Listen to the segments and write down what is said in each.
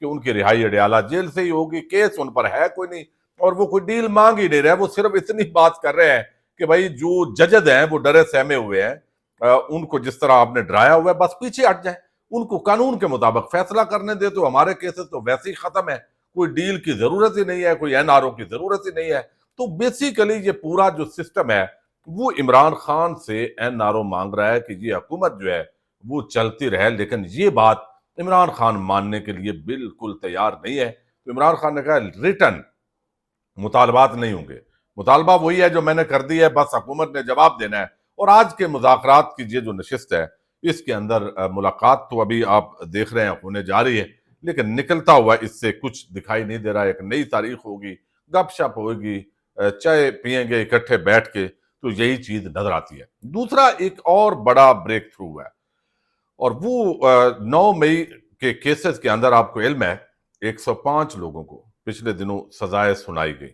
کہ ان کی رہائی اڈیالہ جیل سے ہی ہوگی، کیس ان پر ہے کوئی نہیں، اور وہ کوئی ڈیل مانگ ہی نہیں رہے، وہ صرف اتنی بات کر رہے ہیں کہ بھائی جو ججز ہیں وہ ڈرے سہمے ہوئے ہیں، ان کو جس طرح آپ نے ڈرایا ہوا ہے بس پیچھے ہٹ جائیں، ان کو قانون کے مطابق فیصلہ کرنے دے، تو ہمارے کیسز تو ویسے ہی ختم ہے، کوئی ڈیل کی ضرورت ہی نہیں ہے، کوئی این آر او کی ضرورت ہی نہیں ہے۔ تو بیسیکلی یہ پورا جو سسٹم ہے وہ عمران خان سے این آر او مانگ رہا ہے کہ یہ حکومت جو ہے وہ چلتی رہے، لیکن یہ بات عمران خان ماننے کے لیے بالکل تیار نہیں ہے۔ تو عمران خان نے کہا ریٹن مطالبات نہیں ہوں گے، مطالبہ وہی ہے جو میں نے کر دی ہے، بس حکومت نے جواب دینا ہے۔ اور آج کے مذاکرات کی یہ جو نشست ہے اس کے اندر ملاقات تو ابھی آپ دیکھ رہے ہیں ہونے جا رہی ہے، لیکن نکلتا ہوا اس سے کچھ دکھائی نہیں دے رہا۔ ایک نئی تاریخ ہوگی، گپ شپ ہوگی، چائے پئیں گے اکٹھے بیٹھ کے، تو یہی چیز نظر آتی ہے۔ دوسرا ایک اور بڑا بریک تھرو ہے، اور وہ 9 مئی کے کیسز کے اندر آپ کو علم ہے 105 لوگوں کو پچھلے دنوں سزائیں سنائی گئی،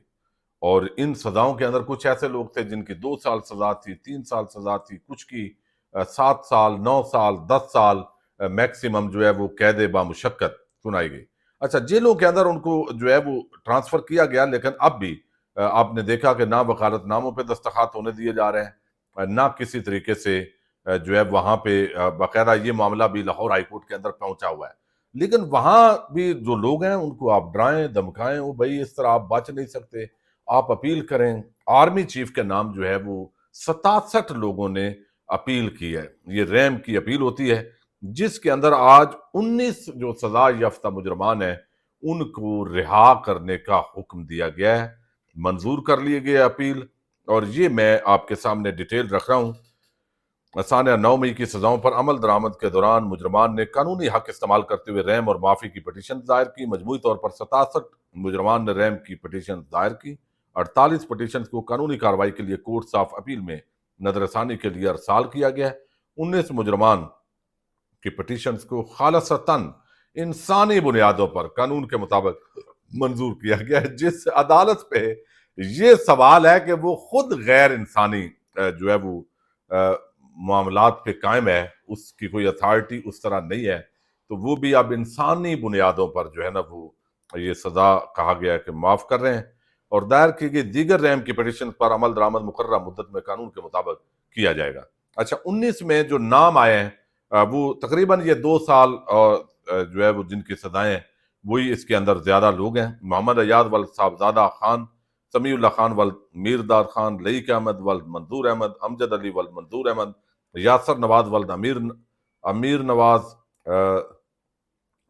اور ان سزاؤں کے اندر کچھ ایسے لوگ تھے جن کی 2 سال سزا تھی، 3 سال سزا تھی، کچھ کی 7 سال، 9 سال، 10 سال میکسیمم جو ہے وہ قید بامشقت سنائی گئی۔ اچھا، جیلوں کے اندر ان کو جو ہے وہ ٹرانسفر کیا گیا، لیکن اب بھی آپ نے دیکھا کہ نہ وکالت ناموں پہ دستخط ہونے دیے جا رہے ہیں، نہ کسی طریقے سے جو ہے وہاں پہ باقاعدہ یہ معاملہ بھی لاہور ہائی کورٹ کے اندر پہنچا ہوا ہے، لیکن وہاں بھی جو لوگ ہیں ان کو آپ ڈرائیں دھمکائیں، وہ بھائی اس طرح آپ بچ نہیں سکتے، آپ اپیل کریں۔ آرمی چیف کے نام جو ہے وہ 67 لوگوں نے اپیل کی ہے، یہ ریم کی اپیل ہوتی ہے، جس کے اندر آج 19 جو سزا یافتہ مجرمان ہیں ان کو رہا کرنے کا حکم دیا گیا ہے، منظور کر لیے گئے اپیل۔ اور یہ میں آپ کے سامنے ڈیٹیل رکھ رہا ہوں۔ سانیہ 9 مئی کی سزاؤں پر عمل درآمد کے دوران مجرمان نے قانونی حق استعمال کرتے ہوئے ریم اور معافی کی پٹیشن دائر کی۔ مجموعی طور پر 67 مجرمان نے ریم کی پٹیشن دائر کی، 48 پٹیشنز کو قانونی کارروائی کے لیے کورٹس آف اپیل میں نظر ثانی کے لیے ارسال کیا گیا ہے۔ 19 مجرمان کی پٹیشنز کو خالصتاً انسانی بنیادوں پر قانون کے مطابق منظور کیا گیا ہے، جس عدالت پہ یہ سوال ہے کہ وہ خود غیر انسانی جو ہے وہ معاملات پہ قائم ہے، اس کی کوئی اتھارٹی اس طرح نہیں ہے، تو وہ بھی اب انسانی بنیادوں پر جو ہے نا وہ یہ سزا کہا گیا ہے کہ معاف کر رہے ہیں۔ اور دائر کی گئی دیگر ریم کی پٹیشن پر عمل درآمد مقررہ مدت میں قانون کے مطابق کیا جائے گا۔ اچھا، 19 میں جو نام آئے ہیں وہ تقریباً یہ 2 سال جو ہے وہ جن کی سزائیں ہیں وہی اس کے اندر زیادہ لوگ ہیں۔ محمد ایاز ولد صاحبزادہ خان، سمیع اللہ خان ولد میرداد خان، لئیک احمد ولد منظور احمد، امجد علی ولد منظور احمد، یاسر نواز ولد امیر نواز،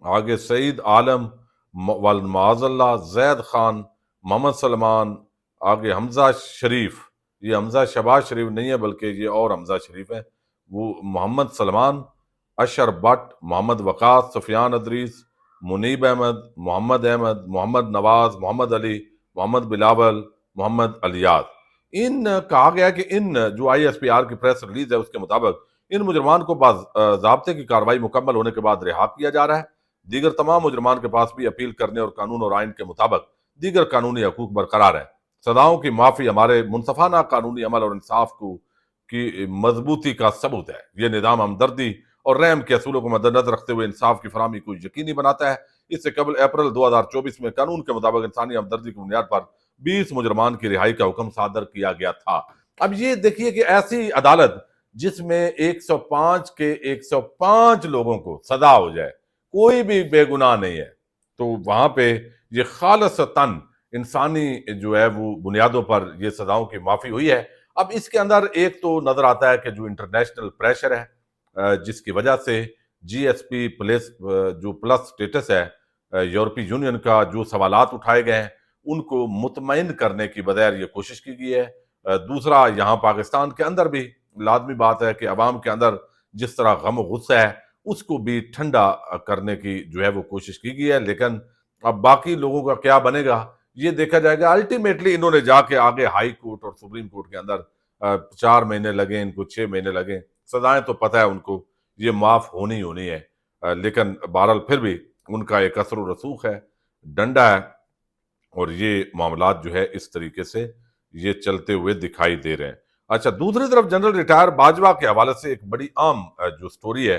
آگے سعید عالم ولد معاذ اللہ، زید خان، محمد سلمان، آگے حمزہ شریف، یہ حمزہ شہباز شریف نہیں ہے بلکہ یہ اور حمزہ شریف ہے، وہ محمد سلمان، اشر بٹ، محمد وقاص، سفیان ادریس، منیب احمد، محمد احمد، محمد نواز، محمد علی، محمد بلاول، محمد الیاس۔ ان کہا گیا کہ ان جو آئی ایس پی آر کی پریس ریلیز ہے اس کے مطابق ان مجرمان کو باضابطے کی کارروائی مکمل ہونے کے بعد رہا کیا جا رہا ہے۔ دیگر تمام مجرمان کے پاس بھی اپیل کرنے اور قانون اور آئین کے مطابق دیگر قانونی حقوق برقرار ہیں۔ سزاؤں کی معافی ہمارے منصفانہ قانونی عمل اور انصاف کی مضبوطی کا ثبوت ہے۔ یہ نظام ہمدردی اور رحم کے اصولوں کو مد نظر رکھتے ہوئے انصاف کی فراہمی کو یقینی بناتا ہے۔ اس سے قبل اپریل 2024 میں قانون کے مطابق انسانی ہمدردی کی بنیاد پر 20 مجرمان کی رہائی کا حکم صادر کیا گیا تھا۔ اب یہ دیکھیے کہ ایسی عدالت جس میں 105 کے 105 لوگوں کو سزا ہو جائے، کوئی بھی بے گناہ نہیں ہے، تو وہاں پہ یہ خالصتاً انسانی جو ہے وہ بنیادوں پر یہ سزاؤں کی معافی ہوئی ہے۔ اب اس کے اندر ایک تو نظر آتا ہے کہ جو انٹرنیشنل پریشر ہے جس کی وجہ سے جی ایس پی پلس جو پلس سٹیٹس ہے یورپی یونین کا، جو سوالات اٹھائے گئے ہیں ان کو مطمئن کرنے کی بغیر یہ کوشش کی گئی ہے۔ دوسرا، یہاں پاکستان کے اندر بھی لازمی بات ہے کہ عوام کے اندر جس طرح غم و غصہ ہے اس کو بھی ٹھنڈا کرنے کی جو ہے وہ کوشش کی گئی ہے، لیکن اب باقی لوگوں کا کیا بنے گا یہ دیکھا جائے گا۔ الٹیمیٹلی انہوں نے جا کے آگے ہائی کورٹ اور سپریم کورٹ کے اندر 4 مہینے لگے، ان کو 6 مہینے لگے، سزائیں تو پتہ ہے ان کو یہ معاف ہونی ہے، لیکن بہرحال پھر بھی ان کا ایک اثر و رسوخ ہے، ڈنڈا ہے، اور یہ معاملات جو ہے اس طریقے سے یہ چلتے ہوئے دکھائی دے رہے ہیں۔ اچھا، دوسری طرف جنرل ریٹائر باجوہ کے حوالے سے ایک بڑی عام جو سٹوری ہے،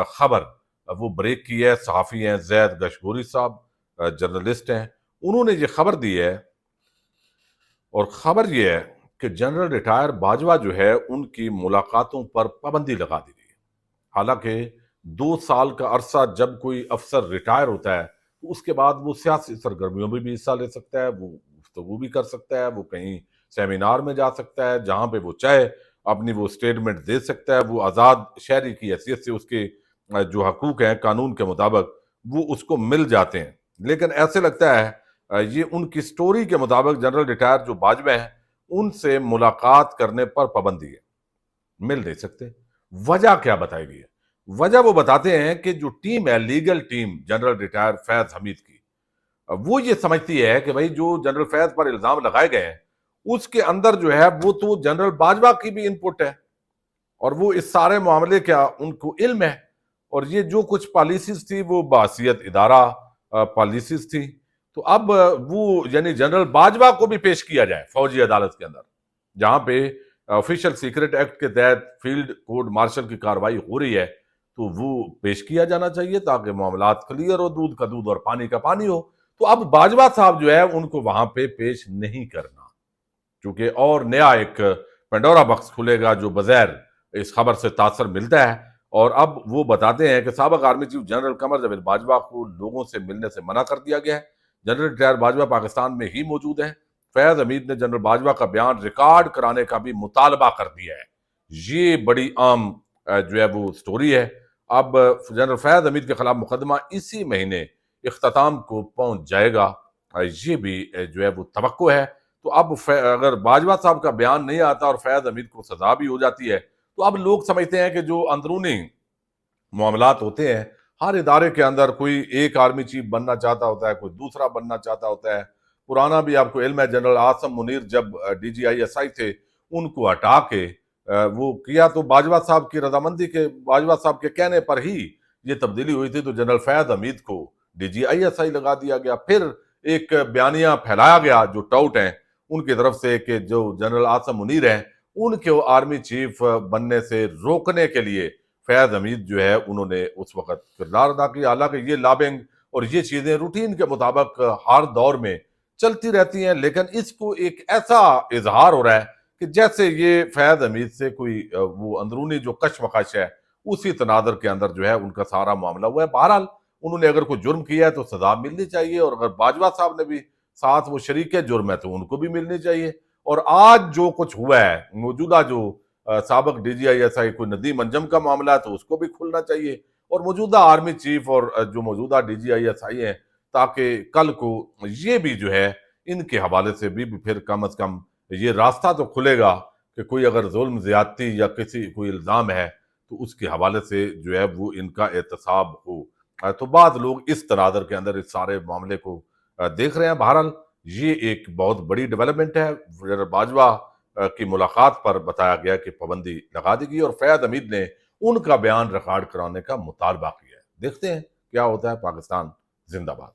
خبر وہ بریک کی ہے. صحافی ہیں زید گشگوری صاحب، جرنلسٹ ہیں، انہوں نے یہ خبر دی ہے، اور خبر یہ ہے کہ جنرل ریٹائر باجوہ جو ہے ان کی ملاقاتوں پر پابندی لگا دی گئی ہے. حالانکہ 2 سال کا عرصہ جب کوئی افسر ریٹائر ہوتا ہے تو اس کے بعد وہ سیاسی سرگرمیوں میں بھی حصہ لے سکتا ہے، وہ گفتگو بھی کر سکتا ہے، وہ کہیں سیمینار میں جا سکتا ہے، جہاں پہ وہ چاہے اپنی وہ اسٹیٹمنٹ دے سکتا ہے. وہ آزاد شہری کی حیثیت سے اس کے جو حقوق ہیں قانون کے مطابق وہ اس کو مل جاتے ہیں. لیکن ایسے لگتا ہے یہ ان کی سٹوری کے مطابق جنرل ریٹائر جو باجوہ ہیں ان سے ملاقات کرنے پر پابندی ہے، مل نہیں سکتے. وجہ کیا بتائی گئی ہے؟ وجہ وہ بتاتے ہیں کہ جو ٹیم ہے، لیگل ٹیم جنرل ریٹائر فیض حمید کی، وہ یہ سمجھتی ہے کہ بھائی جو جنرل فیض پر الزام لگائے گئے ہیں اس کے اندر جو ہے وہ تو جنرل باجوہ کی بھی انپٹ ہے، اور وہ اس سارے معاملے کا ان کو علم ہے، اور یہ جو کچھ پالیسیز تھی وہ بحیثیت ادارہ پالیسیز تھی. تو اب وہ یعنی جنرل باجوہ کو بھی پیش کیا جائے فوجی عدالت کے اندر، جہاں پہ آفیشل سیکرٹ ایکٹ کے تحت فیلڈ کورٹ مارشل کی کارروائی ہو رہی ہے، تو وہ پیش کیا جانا چاہیے تاکہ معاملات کلیئر ہو، دودھ کا دودھ اور پانی کا پانی ہو. تو اب باجوہ صاحب جو ہے ان کو وہاں پہ پیش نہیں کرنا، چونکہ اور نیا ایک پنڈورا باکس کھلے گا جو بظاہر اس خبر سے تاثر ملتا ہے. اور اب وہ بتاتے ہیں کہ سابق army chief general Qamar Javed Bajwa کو لوگوں سے ملنے سے منع کر دیا گیا ہے. جنرل ریٹائر باجوہ پاکستان میں ہی موجود ہیں. فیض حمید نے جنرل باجوہ کا بیان ریکارڈ کرانے کا بھی مطالبہ کر دیا ہے. یہ بڑی عام جو ہے وہ سٹوری ہے. اب جنرل فیض حمید کے خلاف مقدمہ اسی مہینے اختتام کو پہنچ جائے گا، یہ بھی جو ہے وہ توقع ہے. تو اب اگر باجوہ صاحب کا بیان نہیں آتا اور فیض حمید کو سزا بھی ہو جاتی ہے تو اب لوگ سمجھتے ہیں کہ جو اندرونی معاملات ہوتے ہیں ہر ادارے کے اندر، کوئی ایک آرمی چیف بننا چاہتا ہوتا ہے، کوئی دوسرا بننا چاہتا ہوتا ہے. پرانا بھی آپ کو علم ہے، جنرل عاصم منیر جب D G I S I تھے ان کو ہٹا کے وہ کیا تو باجوہ صاحب کی رضامندی کے، باجوہ صاحب کے کہنے پر ہی یہ تبدیلی ہوئی تھی. تو جنرل فیض حمید کو D G I S I لگا دیا گیا. پھر ایک بیانیہ پھیلایا گیا جو ٹاؤٹ ہیں ان کی طرف سے کہ جو جنرل عاصم منیر ہیں ان کے آرمی چیف بننے سے روکنے کے لیے فیض حمید جو ہے انہوں نے اس وقت کردار ادا کیا. حالانکہ یہ لابنگ اور یہ چیزیں روٹین کے مطابق ہر دور میں چلتی رہتی ہیں، لیکن اس کو ایک ایسا اظہار ہو رہا ہے کہ جیسے یہ فیض حمید سے کوئی وہ اندرونی جو کشمکش ہے اسی تناظر کے اندر جو ہے ان کا سارا معاملہ ہوا ہے. بہرحال انہوں نے اگر کوئی جرم کیا ہے تو سزا ملنی چاہیے، اور اگر باجوہ صاحب نے بھی ساتھ وہ شریک جرم ہے تو ان کو بھی ملنی چاہیے. اور آج جو کچھ ہوا ہے، موجودہ جو سابق D G I S I کوئی ندیم انجم کا معاملہ ہے تو اس کو بھی کھلنا چاہیے، اور موجودہ آرمی چیف اور جو موجودہ D G I S I ہیں، تاکہ کل کو یہ بھی جو ہے ان کے حوالے سے بھی پھر کم از کم یہ راستہ تو کھلے گا کہ کوئی اگر ظلم زیادتی یا کسی کوئی الزام ہے تو اس کے حوالے سے جو ہے وہ ان کا احتساب ہو. تو بعض لوگ اس تناظر کے اندر اس سارے معاملے کو دیکھ رہے ہیں. بہرحال یہ ایک بہت بڑی ڈیولپمنٹ ہے. جنرل باجوہ کی ملاقات پر بتایا گیا کہ پابندی لگا دی گئی، اور فیض حمید نے ان کا بیان ریکارڈ کرانے کا مطالبہ کیا ہے. دیکھتے ہیں کیا ہوتا ہے. پاکستان زندہ باد.